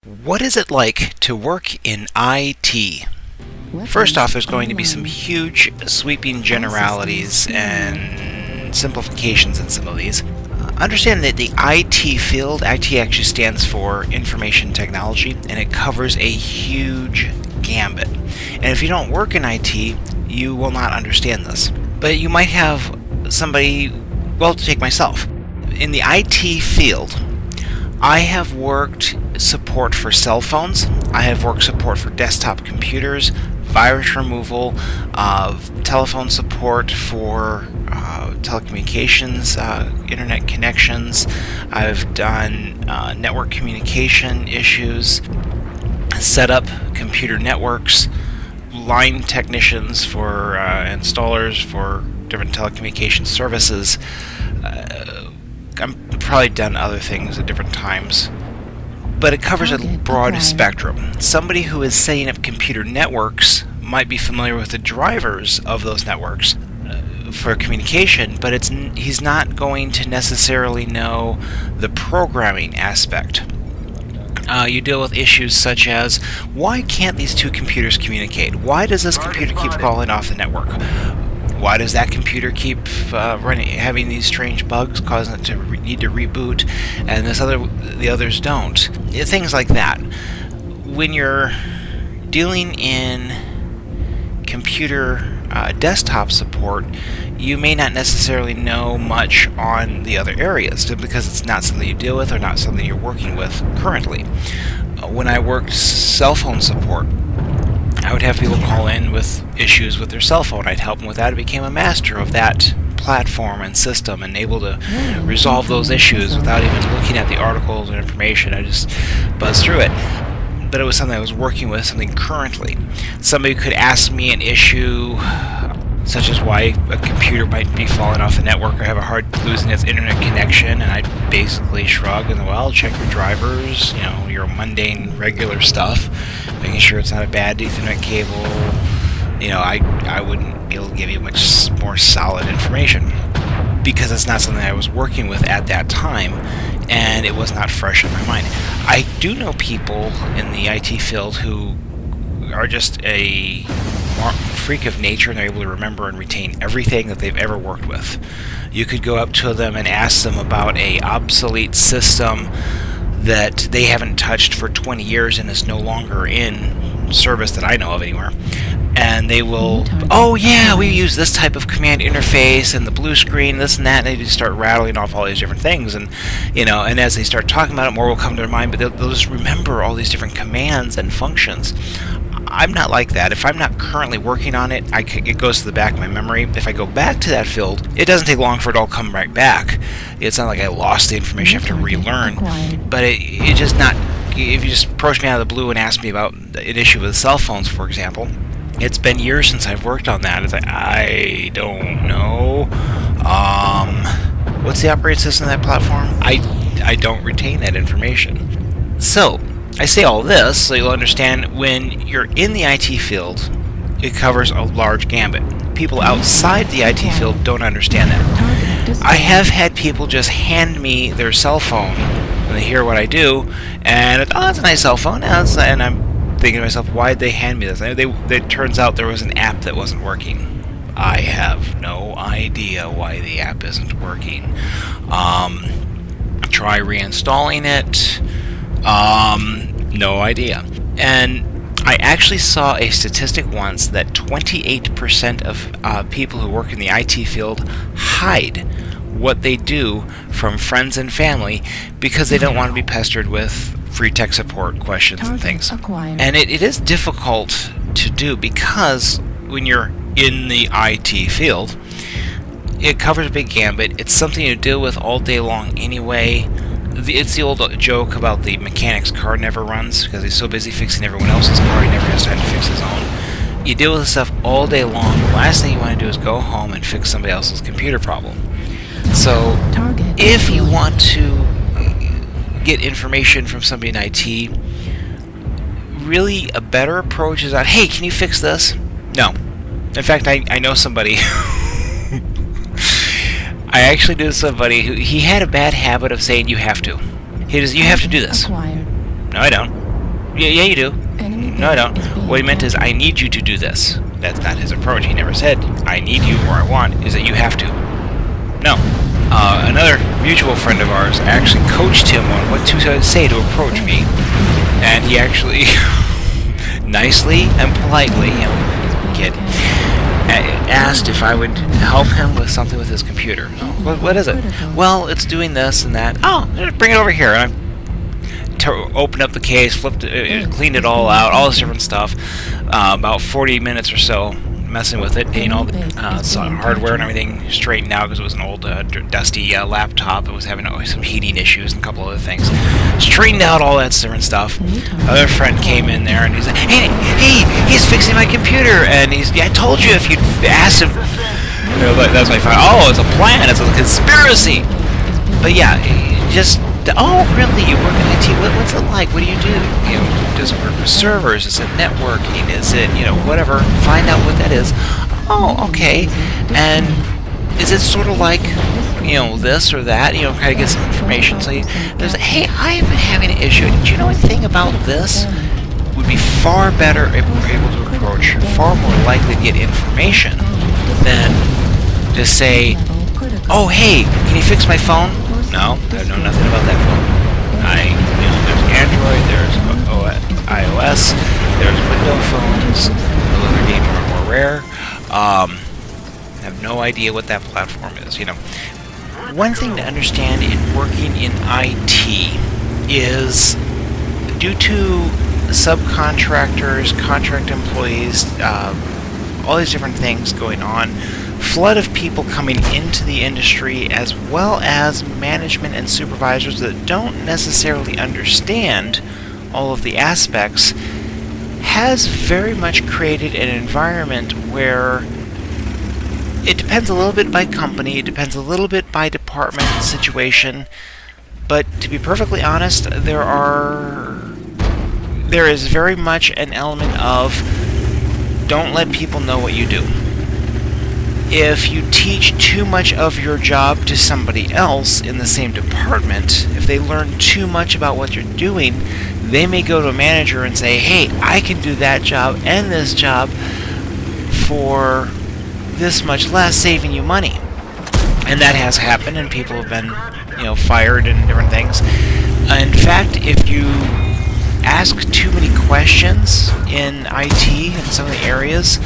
What is it like to work in IT? First off, there's going to be some huge sweeping generalities and simplifications in some of these. Understand that the IT field, IT actually stands for information technology, and it covers a huge gambit. And if you don't work in IT, you will not understand this. But you might have somebody, well, to take myself. In the IT field, I have worked support for cell phones, I have worked support for desktop computers, virus removal, telephone support for telecommunications, internet connections. I've done network communication issues, set up computer networks, line technicians for installers for different telecommunication services. I've probably done other things at different times, but it covers a broad spectrum. Somebody who is setting up computer networks might be familiar with the drivers of those networks for communication, but he's not going to necessarily know the programming aspect. You deal with issues such as, why can't these two computers communicate? Why does this computer keep falling off the network? Why does that computer keep having these strange bugs, causing it to need to reboot, and the others don't? Things like that. When you're dealing in computer desktop support, you may not necessarily know much on the other areas, because it's not something you deal with or not something you're working with currently. When I worked cell phone support, I would have people call in with issues with their cell phone. I'd help them with that. I became a master of that platform and system and able to resolve those issues without even looking at the articles and information. I just buzzed through it. But it was something I was working with, something currently. Somebody could ask me an issue such as why a computer might be falling off the network or have a hard losing its internet connection, and I'd basically shrug and, well, check your drivers, your mundane, regular stuff, making sure it's not a bad Ethernet cable. I wouldn't be able to give you much more solid information because it's not something I was working with at that time, and it was not fresh in my mind. I do know people in the IT field who are just a freak of nature, and they're able to remember and retain everything that they've ever worked with. You could go up to them and ask them about a obsolete system that they haven't touched for 20 years and is no longer in service that I know of anywhere, and they will, oh yeah, we use this type of command interface and the blue screen, this and that, and they just start rattling off all these different things, and and as they start talking about it, more will come to their mind, but they'll just remember all these different commands and functions. I'm not like that. If I'm not currently working on it, it goes to the back of my memory. If I go back to that field, it doesn't take long for it all to come right back. It's not like I lost the information, I have to relearn. But it just not. If you just approach me out of the blue and ask me about an issue with cell phones, for example, it's been years since I've worked on that. It's like, I don't know. What's the operating system of that platform? I don't retain that information. So, I say all this so you'll understand when you're in the IT field, it covers a large gambit. People outside the IT field don't understand that. I have had people just hand me their cell phone when they hear what I do, and it's a nice cell phone, and I'm thinking to myself, why'd they hand me this? It turns out there was an app that wasn't working. I have no idea why the app isn't working. Try reinstalling it. No idea. And I actually saw a statistic once that 28% of people who work in the IT field hide what they do from friends and family because they don't want to be pestered with free tech support questions and things. And it is difficult to do because when you're in the IT field, it covers a big gambit. It's something you deal with all day long anyway. It's the old joke about the mechanic's car never runs because he's so busy fixing everyone else's car he never has time to fix his own. You deal with this stuff all day long. The last thing you want to do is go home and fix somebody else's computer problem. So if you want to get information from somebody in IT, really a better approach is not, hey, can you fix this? No. In fact, I know somebody I actually knew somebody who he had a bad habit of saying you have to. He does, you have to do this. No, I don't. Yeah, you do. No, I don't. What he meant is, I need you to do this. That's not his approach. He never said, I need you or I want, is that you have to. No. Another mutual friend of ours actually coached him on what to say to approach me. And he actually, nicely and politely, kid, asked if I would help him with something with his computer. What is it? Well, it's doing this and that. Oh, just bring it over here. And I opened up the case, flipped it, cleaned it all out, all this different stuff. About 40 minutes or so messing with it, getting all the hardware and everything straightened out because it was an old dusty laptop. It was having some heating issues and a couple other things. Straightened out all that different stuff. Another friend came in there and he's like, hey, he's fixing my computer. And I told you if you'd asked him. That's my friend. Oh, it's a plan. It's a conspiracy. But yeah, just. Oh, really? You work in IT? What's it like? What do you do? Does it work with servers? Is it networking? Is it, whatever? Find out what that is. Oh, okay. And is it sort of like, this or that? Kind of get some information. So there's, hey, I've been having an issue. Do you know anything about this? Would be far better if we're able to approach, far more likely to get information than to say, oh, hey, can you fix my phone? No, I know nothing about that phone. There's Android, there's iOS, there's Windows phones. Those are getting more and more rare. I have no idea what that platform is. One thing to understand in working in IT is due to subcontractors, contract employees, all these different things going on. Flood of people coming into the industry, as well as management and supervisors that don't necessarily understand all of the aspects, has very much created an environment where it depends a little bit by company, it depends a little bit by department and situation, but to be perfectly honest, there is very much an element of don't let people know what you do. If you teach too much of your job to somebody else in the same department, if they learn too much about what you're doing, they may go to a manager and say, hey, I can do that job and this job for this much less, saving you money. And that has happened, and people have been, fired and different things. In fact, if you ask too many questions in IT in some of the areas,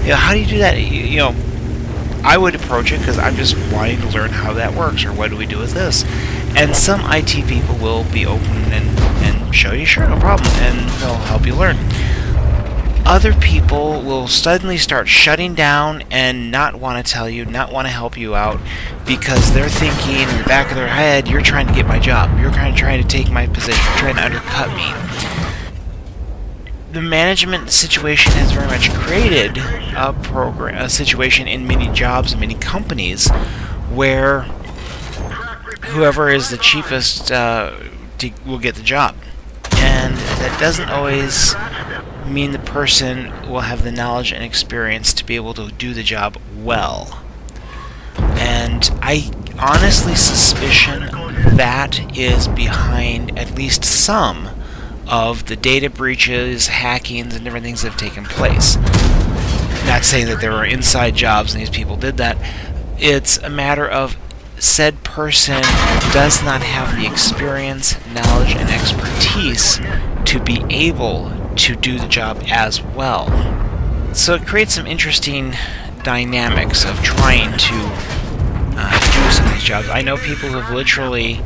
how do you do that? I would approach it because I'm just wanting to learn how that works, or what do we do with this? And some IT people will be open and show you, sure, no problem, and they'll help you learn. Other people will suddenly start shutting down and not want to tell you, not want to help you out, because they're thinking in the back of their head, you're trying to get my job, you're kind of trying to take my position, you're trying to undercut me. The management situation has very much created a situation in many jobs and many companies where whoever is the cheapest will get the job. And that doesn't always mean the person will have the knowledge and experience to be able to do the job well. And I honestly suspicion that is behind at least some of the data breaches, hackings, and different things that have taken place. Not saying that there were inside jobs and these people did that. It's a matter of said person does not have the experience, knowledge, and expertise to be able to do the job as well. So it creates some interesting dynamics of trying to do some of these jobs. I know people who have literally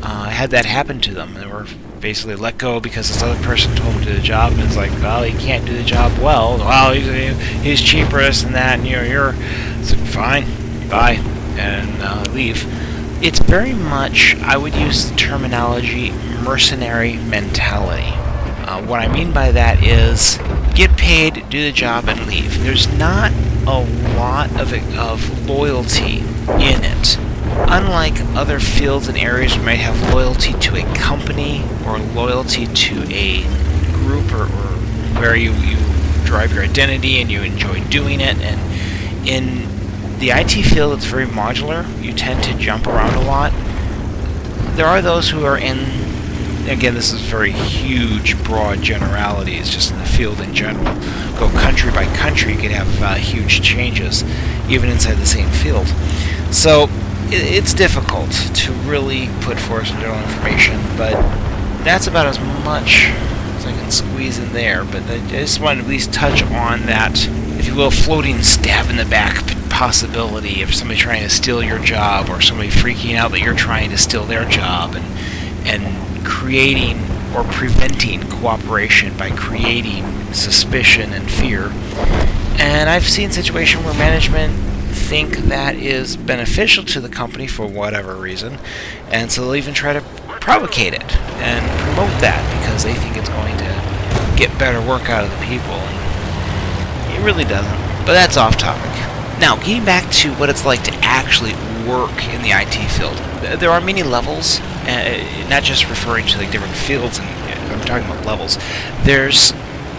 had that happen to them. They were basically let go because this other person told him to do the job, and it's like, well, he can't do the job well. Well, he's cheaper, this and that, and you're it's like, fine, bye, and leave. It's very much, I would use the terminology, mercenary mentality. What I mean by that is get paid, do the job, and leave. There's not a lot of loyalty in it. Unlike other fields and areas, you might have loyalty to a company or loyalty to a group or where you drive your identity and you enjoy doing it. And in the IT field, it's very modular. You tend to jump around a lot. There are those who are in again, this is very huge, broad generalities, just in the field in general. Go country by country, you could have huge changes, even inside the same field. So it's difficult to really put forth general information, but that's about as much as I can squeeze in there. But I just want to at least touch on that, if you will, floating stab in the back possibility of somebody trying to steal your job, or somebody freaking out that you're trying to steal their job, and creating or preventing cooperation by creating suspicion and fear. And I've seen situations where management think that is beneficial to the company for whatever reason, and so they'll even try to provocate it and promote that because they think it's going to get better work out of the people, and it really doesn't. But that's off topic. Now, getting back to what it's like to actually work in the IT field, there are many levels, not just referring to like different fields, and I'm talking about levels.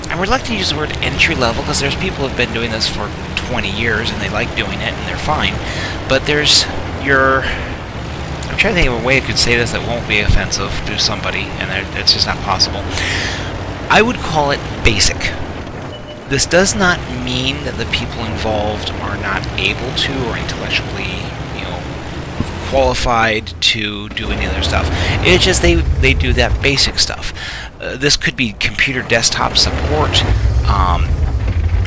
I'm reluctant to use the word entry level because there's people who've been doing this for 20 years and they like doing it and they're fine. But there's I'm trying to think of a way I could say this that won't be offensive to somebody, and it's just not possible. I would call it basic. This does not mean that the people involved are not able to or intellectually, qualified to do any other stuff. It's just they do that basic stuff. This could be computer desktop support,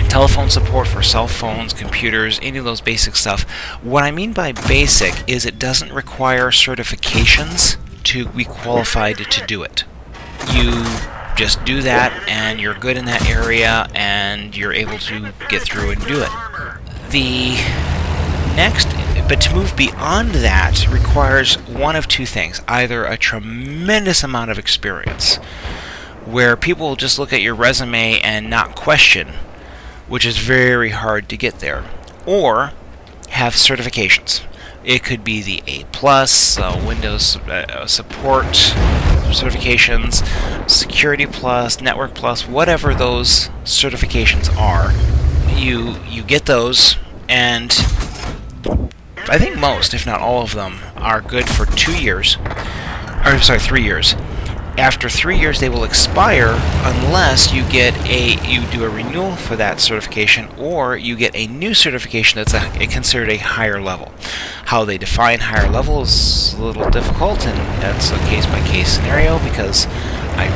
telephone support for cell phones, computers, any of those basic stuff. What I mean by basic is it doesn't require certifications to be qualified to do it. You just do that and you're good in that area and you're able to get through and do it. But to move beyond that requires one of two things: either a tremendous amount of experience, where people will just look at your resume and not question, which is very hard to get there, or have certifications. It could be the A+, Windows support certifications, Security Plus, Network Plus, whatever those certifications are. You get those, and I think most, if not all of them, are good for 3 years. After 3 years, they will expire unless you do a renewal for that certification, or you get a new certification that's considered a higher level. How they define higher level is a little difficult, and that's a case-by-case scenario, because I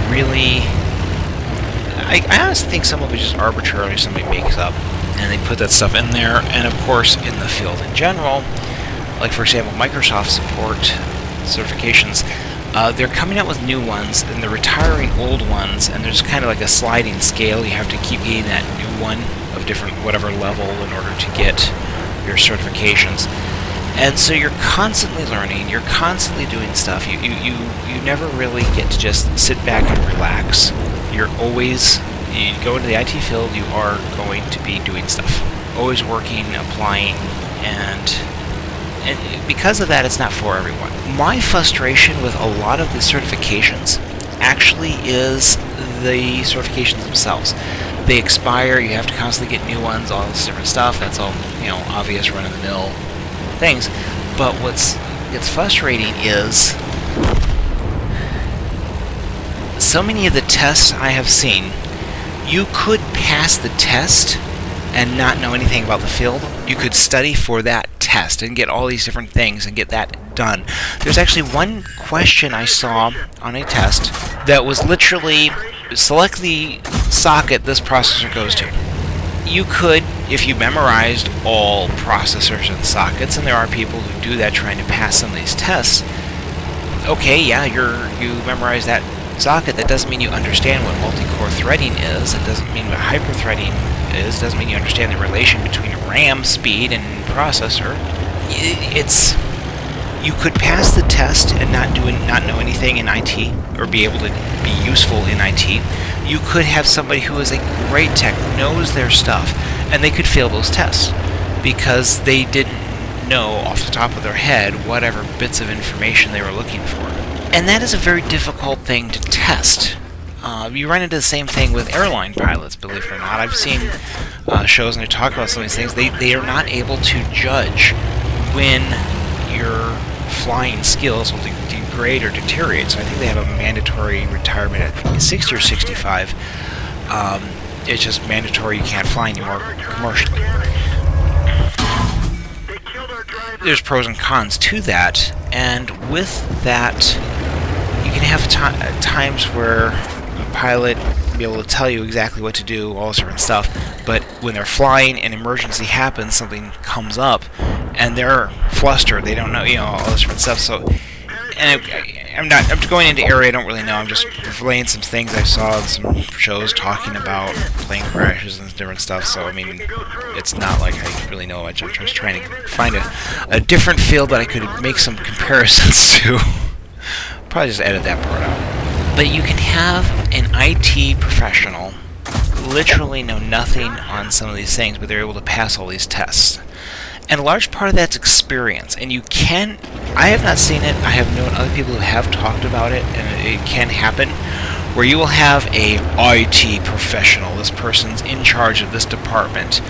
honestly think some of it is just arbitrarily somebody makes up, and they put that stuff in there. And of course, in the field in general, like for example, Microsoft support certifications, they're coming out with new ones, and they're retiring old ones, and there's kind of like a sliding scale. You have to keep getting that new one of different whatever level in order to get your certifications. And so you're constantly learning, you're constantly doing stuff. You never really get to just sit back and relax. You go into the IT field, you are going to be doing stuff. Always working, applying, and because of that, it's not for everyone. My frustration with a lot of the certifications actually is the certifications themselves. They expire, you have to constantly get new ones, all this different stuff. That's all, obvious run-of-the-mill things. But what's frustrating is so many of the tests I have seen, you could pass the test and not know anything about the field. You could study for that test and get all these different things and get that done. There's actually one question I saw on a test that was literally, select the socket this processor goes to. You could, if you memorized all processors and sockets, and there are people who do that trying to pass some of these tests, okay, yeah, you memorize that socket. That doesn't mean you understand what multi-core threading is. It doesn't mean what hyper-threading is. It doesn't mean you understand the relation between RAM speed and processor. You could pass the test and not know anything in IT, or be able to be useful in IT. You could have somebody who is a great tech, knows their stuff, and they could fail those tests because they didn't know off the top of their head whatever bits of information they were looking for. And that is a very difficult thing to test. You run into the same thing with airline pilots, believe it or not. I've seen shows and they talk about some of these things. They are not able to judge when your flying skills will degrade or deteriorate. So I think they have a mandatory retirement at 60 or 65. It's just mandatory, you can't fly anymore commercially. There's pros and cons to that, and with that, you can have times where a pilot will be able to tell you exactly what to do, all this different stuff, but when they're flying, an emergency happens, something comes up, and they're flustered, they don't know, all this different stuff. So, and I'm going into area I don't really know. I'm just relaying some things I saw in some shows talking about plane crashes and different stuff. So I mean, it's not like I really know much. I'm just trying to find a different field that I could make some comparisons to. Probably just edit that part out. But you can have an IT professional literally know nothing on some of these things, but they're able to pass all these tests. And a large part of that's experience. And you can, I have not seen it, I have known other people who have talked about it, and it can happen, where you will have a IT professional, this person's in charge of this department,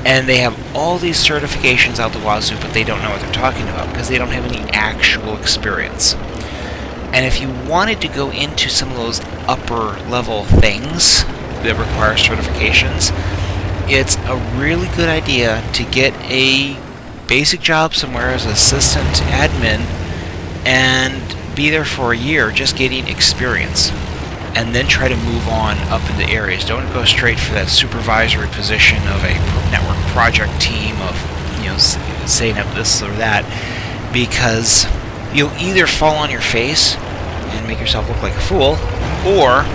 and they have all these certifications out the wazoo, but they don't know what they're talking about because they don't have any actual experience. And if you wanted to go into some of those upper level things that require certifications, it's a really good idea to get a basic job somewhere as an assistant admin and be there for a year just getting experience, and then try to move on up into areas. Don't go straight for that supervisory position of a network project team of setting up this or that, because you'll either fall on your face and make yourself look like a fool, or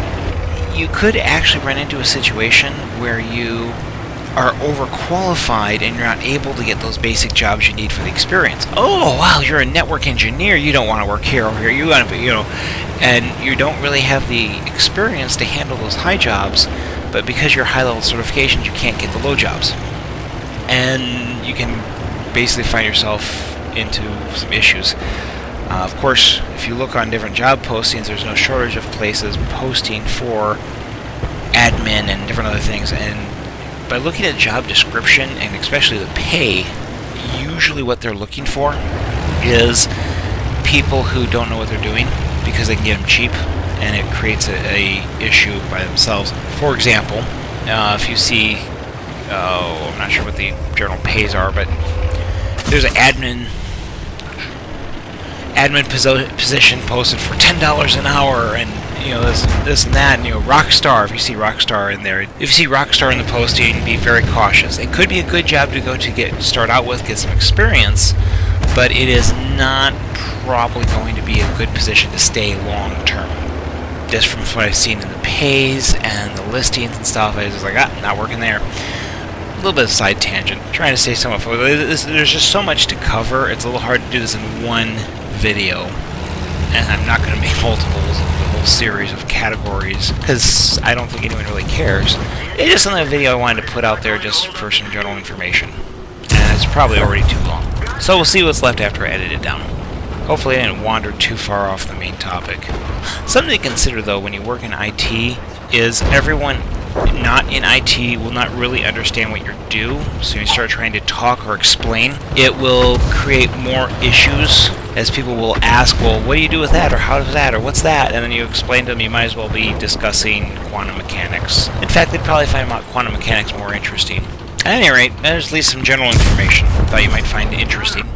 you could actually run into a situation where you are overqualified and you're not able to get those basic jobs you need for the experience. Oh, wow, you're a network engineer, you don't want to work here or here, you want to be, and you don't really have the experience to handle those high jobs, but because you're high-level certifications, you can't get the low jobs. And you can basically find yourself into some issues. Of course, if you look on different job postings, there's no shortage of places posting for admin and different other things, and by looking at job description and especially the pay, usually what they're looking for is people who don't know what they're doing because they can get them cheap, and it creates a issue by themselves. For example, if you see, I'm not sure what the general pays are, but there's an admin position posted for $10 an hour, and this and that, and Rockstar. If you see Rockstar in there, if you see Rockstar in the posting, be very cautious. It could be a good job to go to start out with, get some experience, but it is not probably going to be a good position to stay long term. Just from what I've seen in the pays and the listings and stuff, I was just like, not working there. A little bit of side tangent, trying to stay somewhat focused. There's just so much to cover. It's a little hard to do this in one video, and I'm not going to make multiples of the whole series of categories because I don't think anyone really cares. It's just another video I wanted to put out there just for some general information, and it's probably already too long. So we'll see what's left after I edit it down. Hopefully I didn't wander too far off the main topic. Something to consider though when you work in IT is everyone not in IT will not really understand what you're doing, so you start trying to talk or explain, it will create more issues, as people will ask, well, what do you do with that, or how does that, or what's that, and then you explain to them you might as well be discussing quantum mechanics. In fact, they'd probably find quantum mechanics more interesting. At any rate, there's at least some general information I thought you might find interesting.